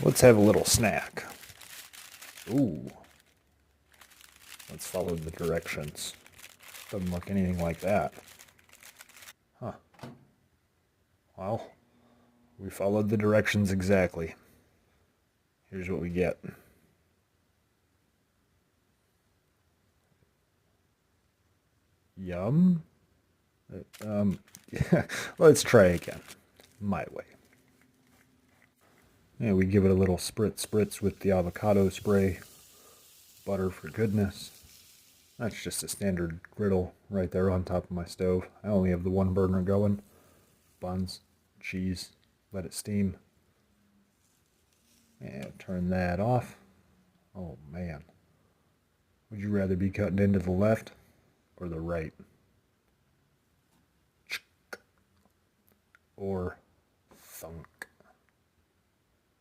Let's have a little snack. Ooh. Let's follow the directions. Doesn't look anything like that. Huh. Well, we followed the directions exactly. Here's what we get. Yum. Yeah, let's try again. My way. Yeah, we give it a little spritz with the avocado spray. Butter for goodness. That's just a standard griddle right there on top of my stove. I only have the one burner going. Buns, cheese, let it steam. And turn that off. Oh man. Would you rather be cutting into the left or the right? Or thunk?